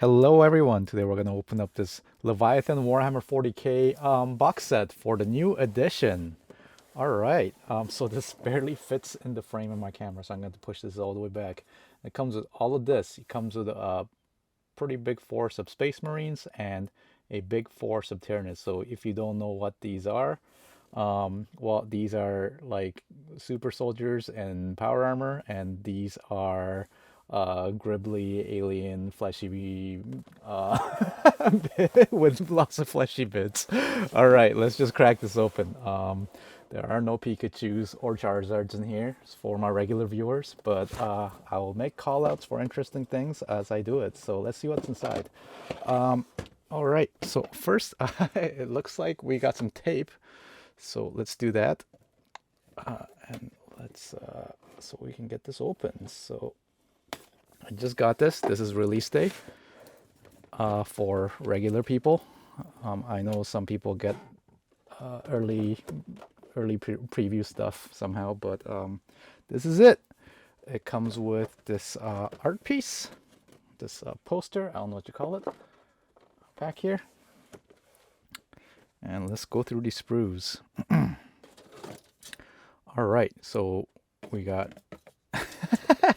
Hello everyone, today we're going to open up this Leviathan Warhammer 40k box set for the new edition. Alright, so this barely fits in the frame of my camera, so I'm going to push this all the way back. It comes with all of this. It comes with a pretty big force of Space Marines and a big force of Tyranids. So if you don't know what these are, well, these are like super soldiers and power armor, and these are gribbly alien fleshy with lots of fleshy bits. All right, let's just crack this open. There are no Pikachus or Charizards in here for my regular viewers, but I will make callouts for interesting things as I do it. So let's see what's inside. All right, so first, it looks like we got some tape. So let's do that, and let's so we can get this open. So I just got this. This is release day for regular people. I know some people get early preview stuff somehow, but this is it. It comes with this art piece, this poster. I don't know what you call it. Back here. And let's go through these sprues. All right, so we got...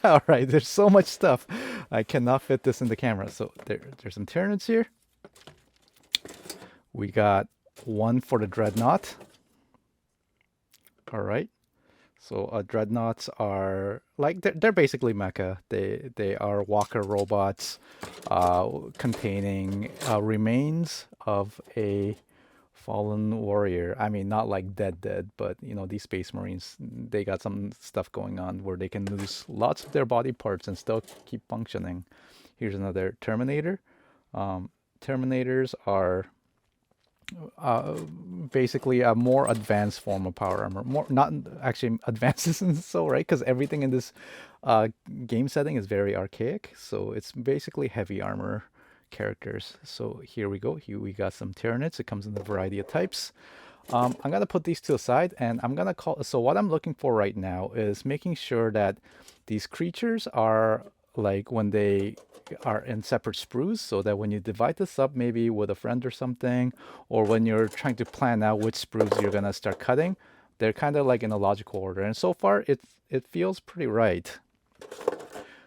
All right, there's so much stuff. I cannot fit this in the camera. So there's some Tyranids here. We got one for the Dreadnought. All right. So Dreadnoughts are like they're basically mecha. They are walker robots containing remains of a fallen warrior. I mean, not like dead, but you know, these Space Marines, they got some stuff going on where they can lose lots of their body parts and still keep functioning. Here's another Terminator. Terminators are basically a more advanced form of power armor. More, not actually advanced isn't so, right? Because everything in this game setting is very archaic. So it's basically heavy armor characters. So here we go. Here we got some Tyranids. It comes in a variety of types. I'm gonna put these to the side, and I'm gonna call. So what I'm looking for right now is making sure that these creatures are like when they are in separate sprues, so that when you divide this up, maybe with a friend or something, or when you're trying to plan out which sprues you're gonna start cutting, they're kind of like in a logical order. And so far, it feels pretty right.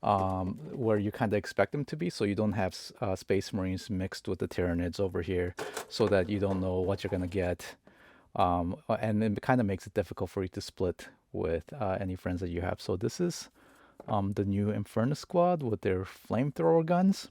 Where you kind of expect them to be, so you don't have Space Marines mixed with the Tyranids over here, so that you don't know what you're gonna get, and it kind of makes it difficult for you to split with any friends that you have. So this is the new Inferno Squad with their flamethrower guns.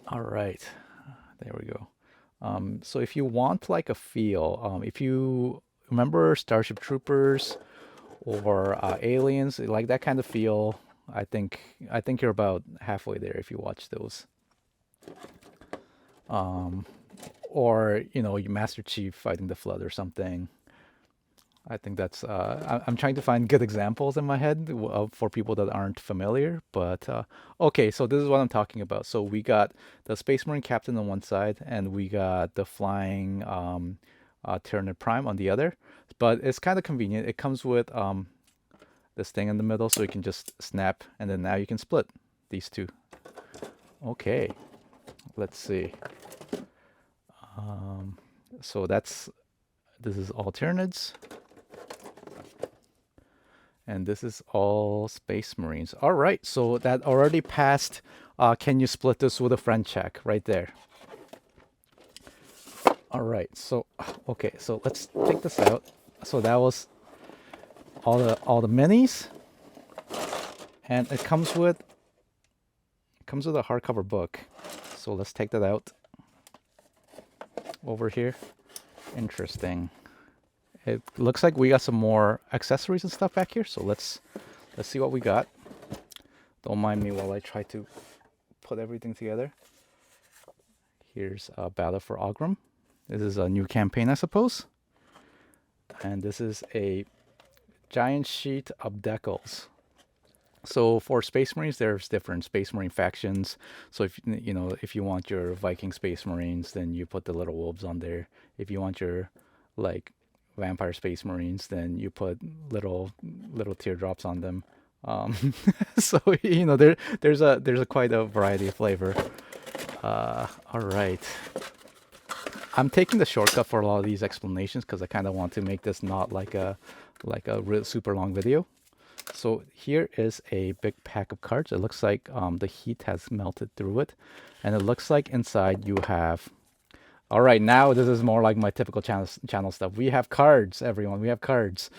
All right, there we go. So if you want like a feel, if you remember Starship Troopers or Aliens, like that kind of feel, I think you're about halfway there if you watch those. Or you know, you Master Chief fighting the Flood or something. I think that's. I'm trying to find good examples in my head for people that aren't familiar. But okay, so this is what I'm talking about. So we got the Space Marine Captain on one side, and we got the flying Tyranid Prime on the other. But it's kind of convenient. It comes with this thing in the middle, so you can just snap, and then now you can split these two. Okay, let's see. So this is all Tyranids. And this is all Space Marines. All right, so that already passed. Can you split this with a friend check right there? All right, so okay, so let's take this out. So that was all the minis, and it comes with a hardcover book. So let's take that out. Over here, interesting. It looks like we got some more accessories and stuff back here. So let's see what we got. Don't mind me while I try to put everything together. Here's a Battle for Ogram. This is a new campaign, I suppose. And this is a giant sheet of decals. So for Space Marines, there's different Space Marine factions. So if if you want your Viking Space Marines, then you put the little wolves on there. If you want your like Vampire Space Marines, then you put little teardrops on them. So there's a quite a variety of flavor. All right. I'm taking the shortcut for a lot of these explanations because I kind of want to make this not like a real super long video. So here is a big pack of cards. It looks like the heat has melted through it, and it looks like inside you have. All right, now this is more like my typical channel stuff. We have cards, everyone. We have cards.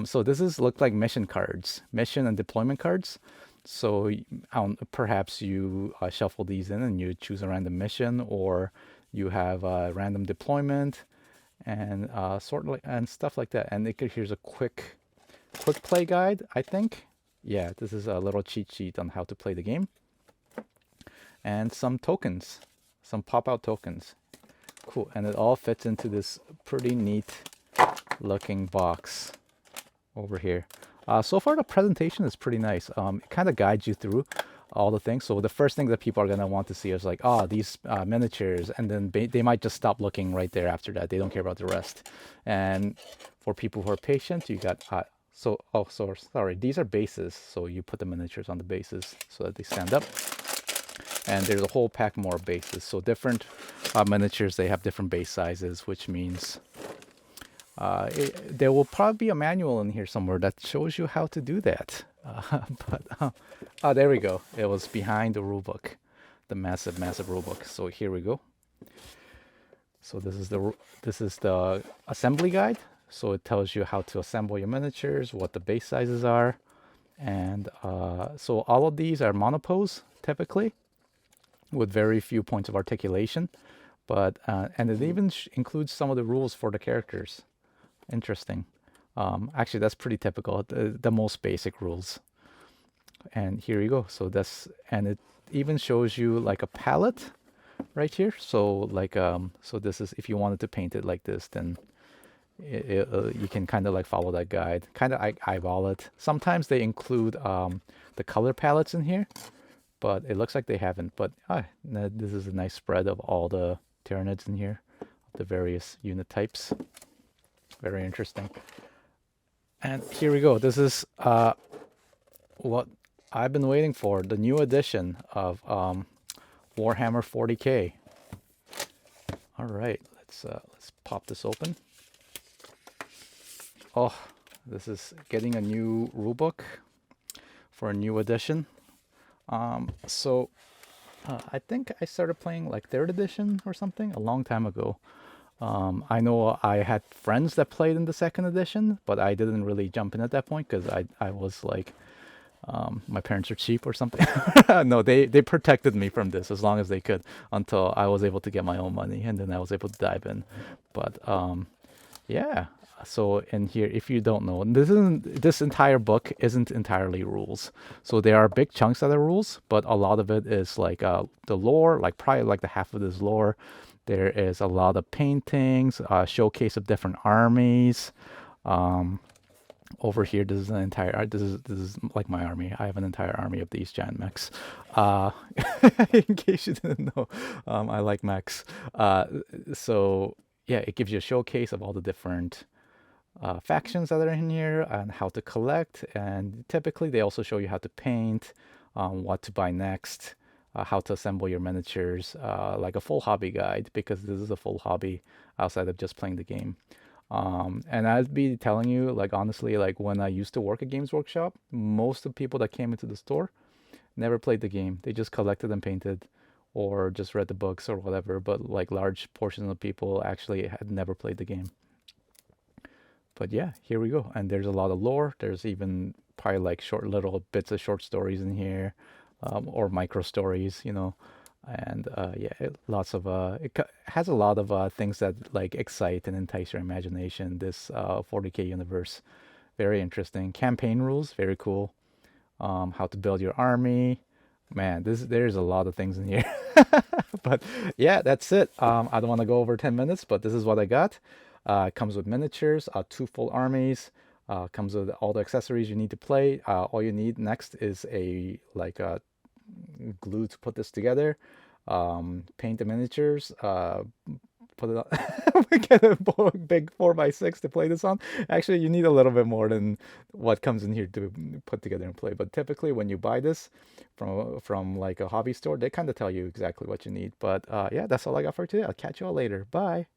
So this is look like mission cards, mission and deployment cards. So perhaps you shuffle these in and you choose a random mission, or you have a random deployment and sort of like, and stuff like that. And here's a quick play guide, I think. Yeah, this is a little cheat sheet on how to play the game. And some tokens, some pop-out tokens. Cool, and it all fits into this pretty neat looking box over here. So far the presentation is pretty nice. It kind of guides you through all the things. So the first thing that people are going to want to see is like, oh, these miniatures, and then they might just stop looking right there after that. They don't care about the rest. And for people who are patient, you got sorry, these are bases. So you put the miniatures on the bases so that they stand up. And there's a whole pack more bases. So different miniatures, they have different base sizes, which means there will probably be a manual in here somewhere that shows you how to do that. Oh, there we go. It was behind the rulebook, the massive rulebook. So here we go. So this is the assembly guide. So it tells you how to assemble your miniatures, what the base sizes are, and so all of these are monopose typically, with very few points of articulation, but and it even includes some of the rules for the characters. Interesting. Actually, that's pretty typical. The most basic rules. And here you go. So and it even shows you like a palette right here. So like so this is, if you wanted to paint it like this, then you can kind of like follow that guide. Kind of eyeball it. Sometimes they include the color palettes in here, but it looks like they haven't. But this is a nice spread of all the Tyranids in here, the various unit types. Very interesting. And here we go. This is what I've been waiting for, the new edition of Warhammer 40K. All right, let's pop this open. Oh, this is getting a new rulebook for a new edition. So I think I started playing like 3rd edition or something a long time ago. I know I had friends that played in the 2nd edition, but I didn't really jump in at that point because I was like, my parents are cheap or something. No, they protected me from this as long as they could until I was able to get my own money, and then I was able to dive in. But yeah. So in here, if you don't know, this entire book isn't entirely rules. So there are big chunks that are rules, but a lot of it is like the lore, like probably like the half of this lore. There is a lot of paintings, showcase of different armies. Over here, this is an entire. This is like my army. I have an entire army of these giant mechs. In case you didn't know, I like mechs. So yeah, it gives you a showcase of all the different factions that are in here and how to collect. And typically, they also show you how to paint, what to buy next, how to assemble your miniatures, like a full hobby guide, because this is a full hobby outside of just playing the game. And I'd be telling you, like, honestly, like when I used to work at Games Workshop, most of the people that came into the store never played the game. They just collected and painted or just read the books or whatever. But like large portions of people actually had never played the game. But yeah, here we go. And there's a lot of lore. There's even probably like short little bits of short stories in here, or micro stories, and yeah, lots of it has a lot of things that like excite and entice your imagination. This 40K universe, very interesting. Campaign rules, very cool. How to build your army. Man, there's a lot of things in here. But yeah, that's it. I don't want to go over 10 minutes, but this is what I got. It comes with miniatures, 2 full armies. Comes with all the accessories you need to play. All you need next is a glue to put this together. Paint the miniatures. put it on. Get a big 4x6 to play this on. Actually, you need a little bit more than what comes in here to put together and play. But typically, when you buy this from like a hobby store, they kind of tell you exactly what you need. But yeah, that's all I got for today. I'll catch you all later. Bye.